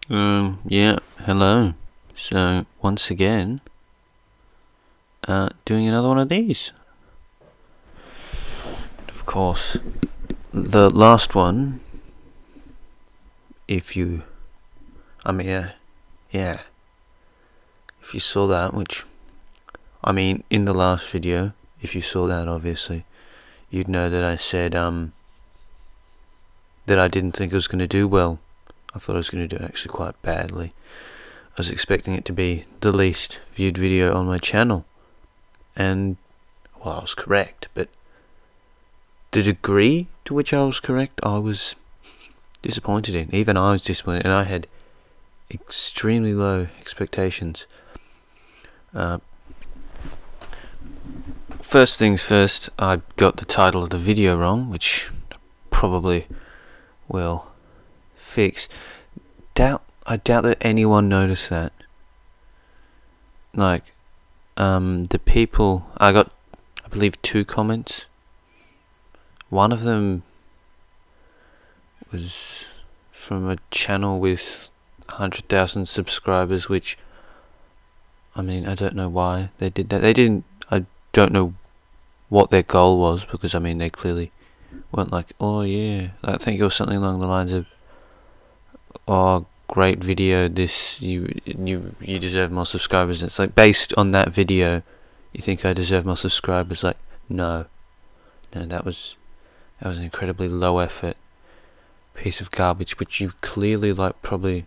Yeah, hello. So, once again, doing another one of these. Of course, the last one, if you, yeah, if you saw that, in the last video, if you saw that, obviously, you'd know that I said, that I didn't think it was going to do well. I thought I was going to do actually quite badly. I was expecting it to be the least viewed video on my channel. And, well, I was correct, but the degree to which I was correct, I was disappointed in. Even I was disappointed, and I had extremely low expectations. First things first, I got the title of the video wrong, which probably will fix. I doubt that anyone noticed that. The people, I got, I believe, 2 comments. One of them was from a channel with 100,000 subscribers, which, I don't know why they did that. I don't know what their goal was, because, they clearly weren't like, oh yeah, I think it was something along the lines of, oh, great video, this, you deserve more subscribers. And it's like, based on that video, you think I deserve more subscribers? Like, no, that was an incredibly low effort piece of garbage, which you clearly, probably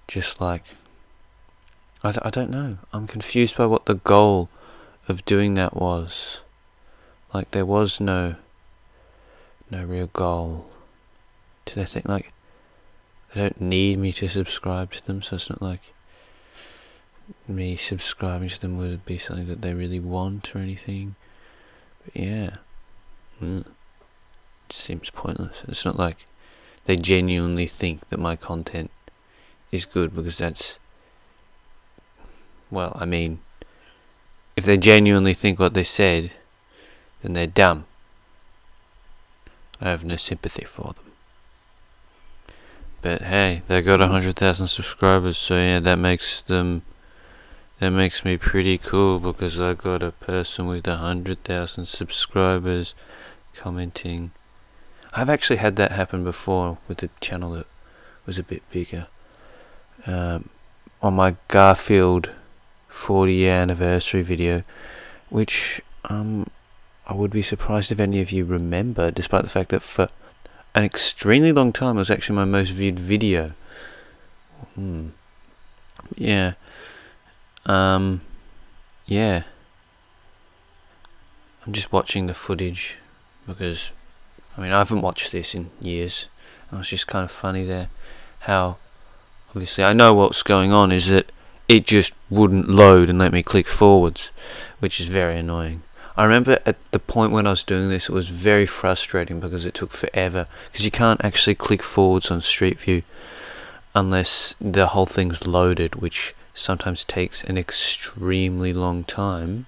just, I don't know. I'm confused by what the goal of doing that was. There was no real goal. Did they think, they don't need me to subscribe to them, so it's not like me subscribing to them would be something that they really want or anything? But yeah, it seems pointless. It's not like they genuinely think that my content is good, because that's, well, if they genuinely think what they said, then they're dumb. I have no sympathy for them. But hey, they got 100,000 subscribers, so yeah, that makes me pretty cool, because I got a person with 100,000 subscribers commenting. I've actually had that happen before with a channel that was a bit bigger. On my Garfield 40-year anniversary video, which I would be surprised if any of you remember, despite the fact that for an extremely long time it was actually my most viewed video. Yeah. Yeah. I'm just watching the footage, because I haven't watched this in years, and it's just kind of funny there how, obviously I know what's going on, is that it just wouldn't load and let me click forwards, which is very annoying. I remember at the point when I was doing this, it was very frustrating because it took forever, because you can't actually click forwards on Street View unless the whole thing's loaded, which sometimes takes an extremely long time,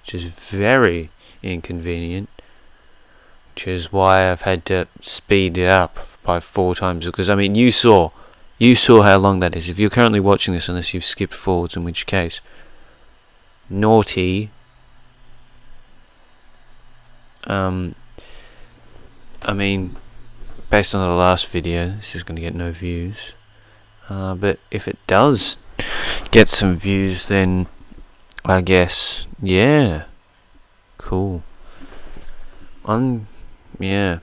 which is very inconvenient, which is why I've had to speed it up by 4 times, because you saw how long that is. If you're currently watching this, unless you've skipped forwards, in which case, naughty. Based on the last video, this is going to get no views, but if it does get some views, then I guess, yeah, cool. Yeah,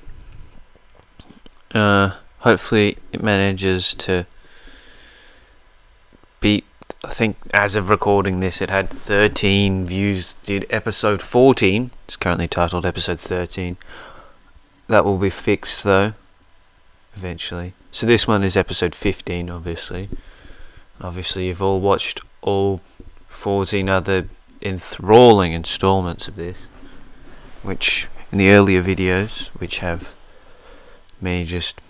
hopefully it manages to beat, I think as of recording this it had 13 views, did episode 14, it's currently titled episode 13. That will be fixed though, eventually. So this one is episode 15, obviously. Obviously you've all watched all 14 other enthralling installments of this, which in the earlier videos, which have me just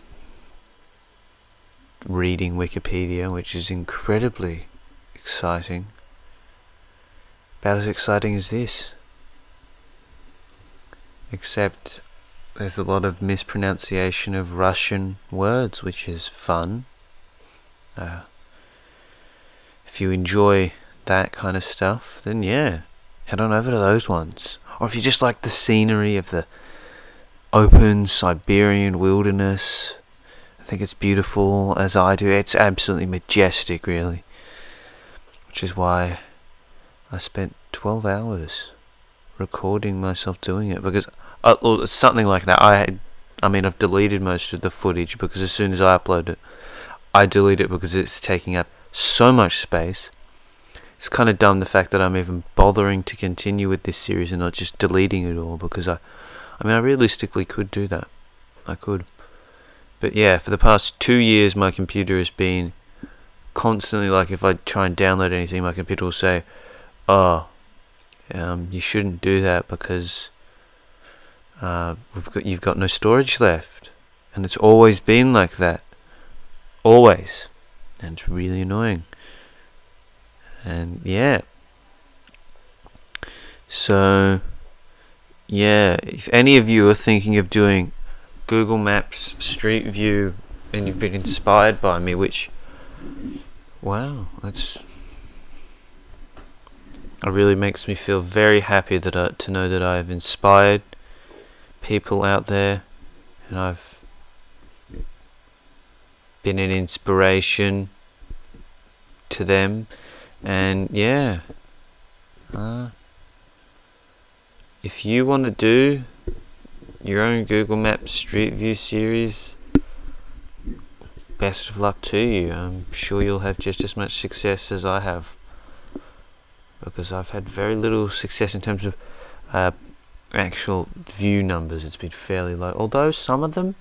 reading Wikipedia, which is incredibly exciting. About as exciting as this. Except there's a lot of mispronunciation of Russian words, which is fun. If you enjoy that kind of stuff, then yeah, head on over to those ones. Or if you just like the scenery of the open Siberian wilderness, I think it's beautiful, as I do. It's absolutely majestic, really. Which is why I spent 12 hours recording myself doing it, because something like that. I've deleted most of the footage, because as soon as I upload it, I delete it because it's taking up so much space. It's kind of dumb, the fact that I'm even bothering to continue with this series and not just deleting it all, because I realistically could do that. I could. But yeah, for the past 2 years my computer has been constantly, like, if I try and download anything, my computer will say, oh, you shouldn't do that because you've got no storage left. And it's always been like that. Always. And it's really annoying. And yeah. So yeah, if any of you are thinking of doing Google Maps Street View and you've been inspired by me, which, wow, it really makes me feel very happy to know that I've inspired people out there, and I've been an inspiration to them. And yeah, if you want to do your own Google Maps Street View series, best of luck to you. I'm sure you'll have just as much success as I have, because I've had very little success in terms of actual view numbers. It's been fairly low, although some of them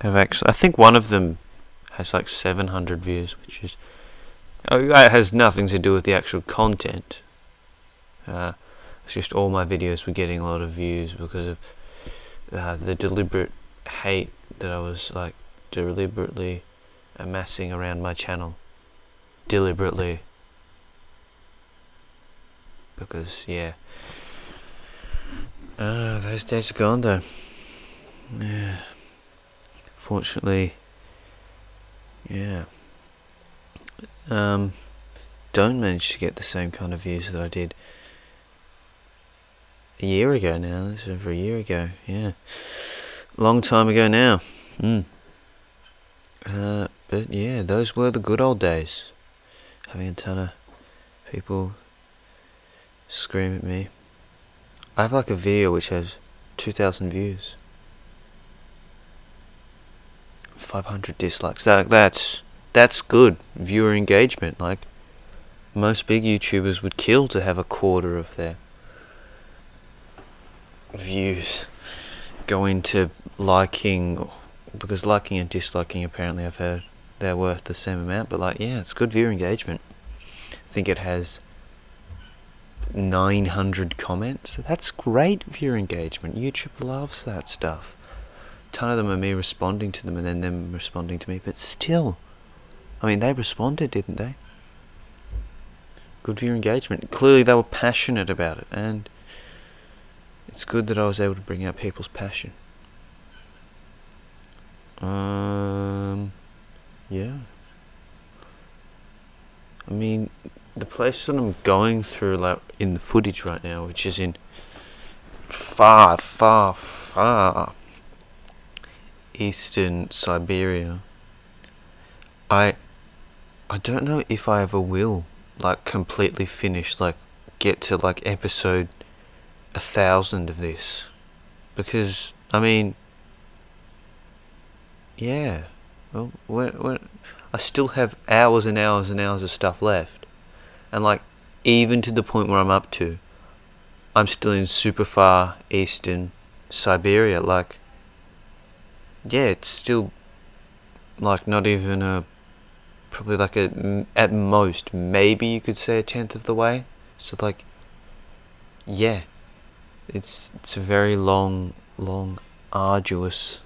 have actually, I think one of them has like 700 views, which is, it has nothing to do with the actual content. It's just all my videos were getting a lot of views because of the deliberate hate that I was like deliberately amassing around my channel. Deliberately. Because yeah, those days are gone though. Yeah, fortunately, yeah, don't manage to get the same kind of views that I did a year ago now. This is over a year ago, yeah, long time ago now. But yeah, those were the good old days, having a ton of people scream at me. I have like a video which has 2,000 views, 500 dislikes. That's good viewer engagement. Like, most big YouTubers would kill to have a quarter of their views go into liking, because liking and disliking, apparently I've heard, they're worth the same amount. But like, yeah, it's good viewer engagement. I think it has 900 comments. That's great viewer engagement. YouTube loves that stuff. A ton of them are me responding to them and then them responding to me, but still, I mean, they responded, didn't they? Good viewer engagement. Clearly they were passionate about it, and it's good that I was able to bring out people's passion. Yeah. I mean, the place that I'm going through, like in the footage right now, which is in far eastern Siberia, I don't know if I ever will like completely finish, like get to like episode 1,000 of this, because I mean, yeah, well, I still have hours and hours and hours of stuff left, and like, even to the point where I'm up to, I'm still in super far eastern Siberia. Like, yeah, it's still like not even probably like at most, maybe you could say 1/10 of the way. So like, yeah, it's a very long, arduous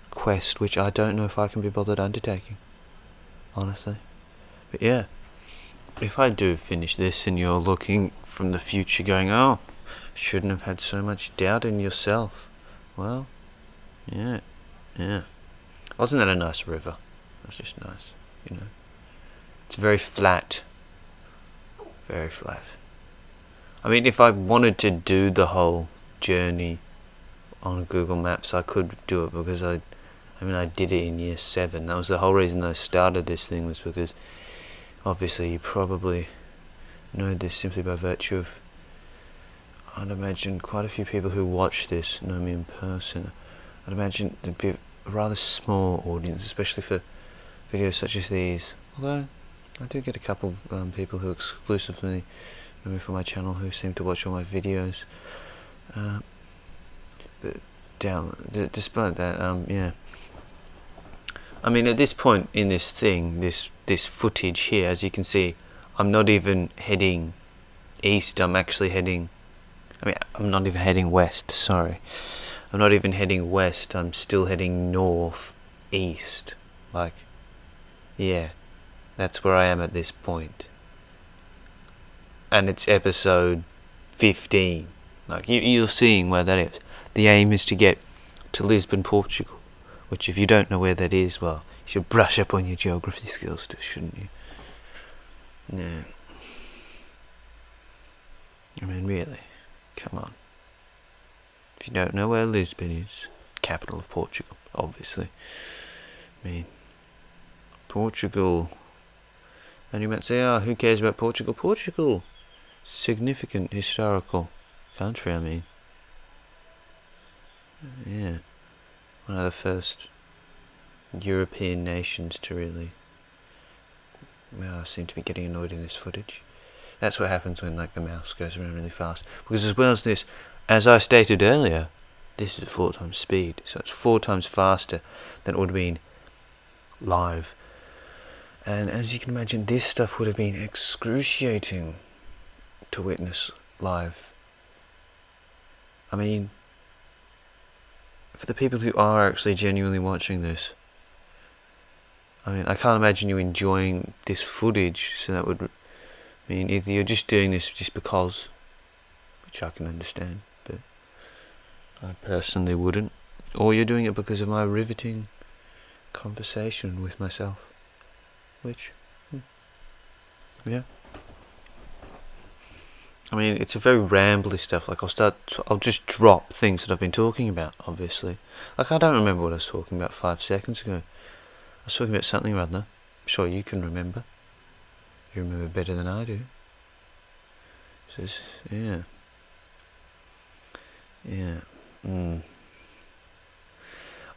quest, which I don't know if I can be bothered undertaking, honestly. But yeah, if I do finish this and you're looking from the future going, oh, shouldn't have had so much doubt in yourself, well, yeah, wasn't that a nice river? It was just nice, you know. It's very flat. Very flat. I mean, if I wanted to do the whole journey on Google Maps, I could do it, because I did it in year 7. That was the whole reason I started this thing, was because obviously you probably know this simply by virtue of, I'd imagine quite a few people who watch this know me in person. I'd imagine there'd be a rather small audience, especially for videos such as these. Although I do get a couple of people who exclusively know me for my channel, who seem to watch all my videos. But despite that, yeah. I mean, at this point in this thing, this footage here, as you can see, I'm not even heading east. I'm actually heading. I'm not even heading west. Sorry, I'm not even heading west. I'm still heading north east. Like, yeah, that's where I am at this point. And it's episode 15. Like, you're seeing where that is. The aim is to get to Lisbon, Portugal. Which, if you don't know where that is, well, you should brush up on your geography skills too, shouldn't you? Yeah. I mean, really, come on. If you don't know where Lisbon is, capital of Portugal, obviously. I mean, Portugal. And you might say, oh, who cares about Portugal? Portugal, significant historical country, I mean. Yeah. One of the first European nations to really, well, I seem to be getting annoyed in this footage. That's what happens when, like, the mouse goes around really fast. Because as well as this, as I stated earlier, this is 4 times speed, so it's 4 times faster than it would have been live. And as you can imagine, this stuff would have been excruciating to witness live. I mean, for the people who are actually genuinely watching this, I mean, I can't imagine you enjoying this footage, so that would mean either you're just doing this just because, which I can understand, but I personally wouldn't, or you're doing it because of my riveting conversation with myself, which, yeah. I mean, it's a very rambly stuff. Like, I'll just drop things that I've been talking about, obviously. Like, I don't remember what I was talking about 5 seconds ago. I was talking about something or other. I'm sure you can remember. You remember better than I do. So, yeah. Yeah.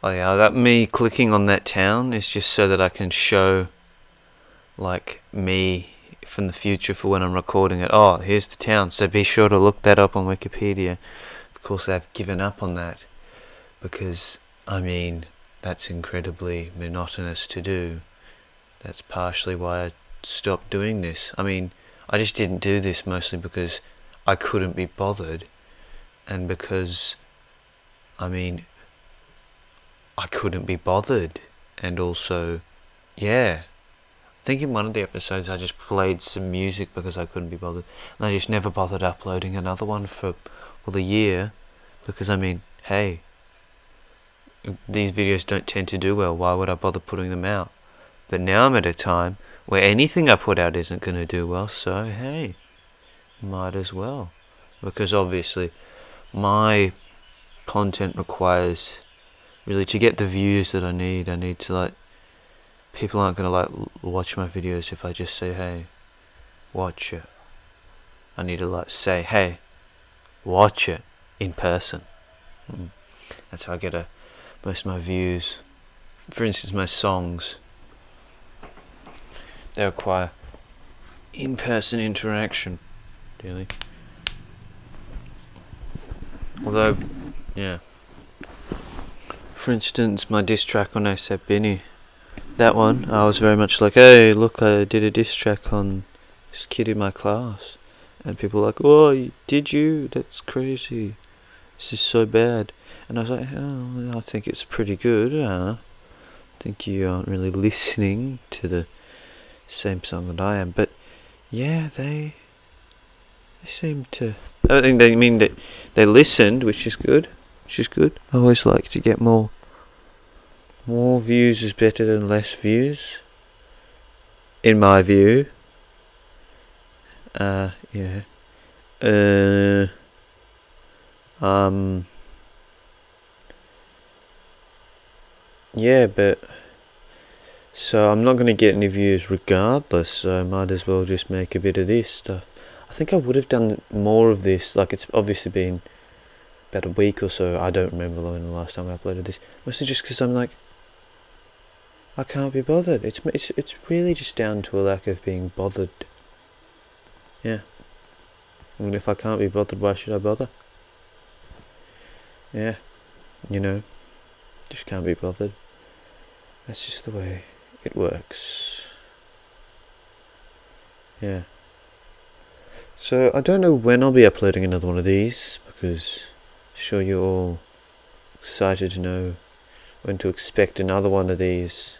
Oh yeah, that me clicking on that town is just so that I can show, like, me from the future for when I'm recording it. Oh, here's the town, so be sure to look that up on Wikipedia. Of course, I've given up on that because, I mean, that's incredibly monotonous to do. That's partially why I stopped doing this. I mean, I just didn't do this mostly because I couldn't be bothered, and because, I mean, I couldn't be bothered, and also, yeah, I think in one of the episodes I just played some music because I couldn't be bothered, and I just never bothered uploading another one for, well, a year, because, I mean, hey, these videos don't tend to do well, why would I bother putting them out? But now I'm at a time where anything I put out isn't going to do well, so hey, might as well, because obviously my content requires, really, to get the views that I need to, like, people aren't going to, like, watch my videos if I just say, hey, watch it. I need to, like, say, hey, watch it in person. That's how I get most of my views. For instance, my songs, they require in-person interaction, really. Although, yeah. For instance, my diss track on ASAP Binny, that one, I was very much like, hey, look, I did a diss track on this kid in my class. And people were like, oh, did you? That's crazy. This is so bad. And I was like, oh, I think it's pretty good. I think you aren't really listening to the same song that I am. But, yeah, they seem to, I think they mean that they listened, which is good. I always like to get more views is better than less views. in my view. Yeah. Yeah, but so I'm not going to get any views regardless, so I might as well just make a bit of this stuff. I think I would have done more of this, like it's obviously been about a week or so. I don't remember when the last time I uploaded this. Mostly just because I'm like, I can't be bothered. It's really just down to a lack of being bothered. Yeah. I mean, if I can't be bothered, why should I bother? Yeah. You know, just can't be bothered. That's just the way it works. Yeah. So I don't know when I'll be uploading another one of these, because I'm sure you're all excited to know when to expect another one of these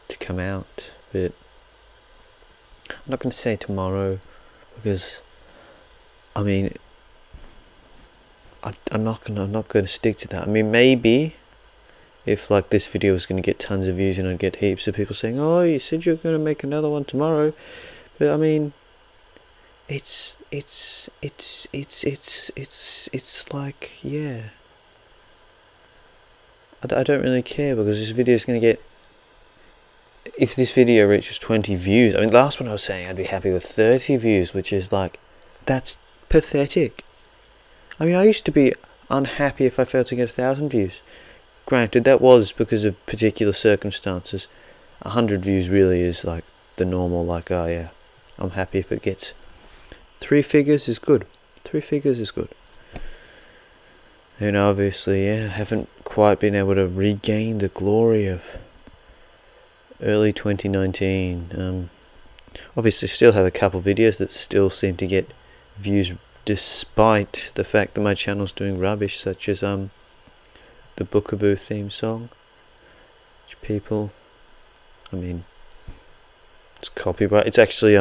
to come out, but I'm not going to say tomorrow, because I mean I'm not going to stick to that. I mean, maybe if like this video is going to get tons of views and I'd get heaps of people saying, oh, you said you're going to make another one tomorrow, but I mean it's like, yeah, I don't really care, because this video is going to get, if this video reaches 20 views, I mean, last one I was saying I'd be happy with 30 views, which is like, that's pathetic. I mean, I used to be unhappy if I failed to get 1,000 views. Granted, that was because of particular circumstances. 100 views really is like the normal, like, oh yeah, I'm happy if it gets 3 figures is good. 3 figures is good. And obviously, yeah, I haven't quite been able to regain the glory of early 2019. Obviously still have a couple videos that still seem to get views despite the fact that my channel's doing rubbish, such as the Bookaboo theme song, which people, I mean, it's copyright. It's actually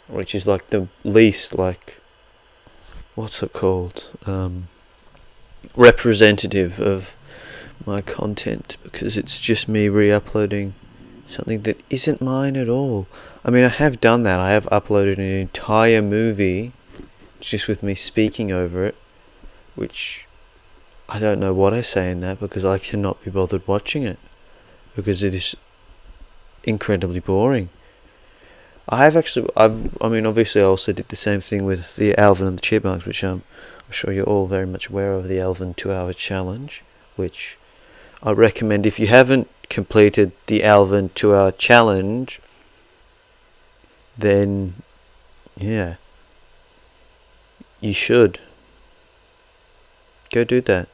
which is like the least, like, what's it called, representative of my content, because it's just me re-uploading something that isn't mine at all. I mean, I have done that. I have uploaded an entire movie just with me speaking over it, which I don't know what I say in that, because I cannot be bothered watching it, because it is incredibly boring. I mean, obviously I also did the same thing with the Alvin and the Chipmunks, which I'm sure you're all very much aware of, the Alvin 2-hour challenge, which I recommend. If you haven't completed the Alvin 2-hour challenge, then yeah, you should go do that.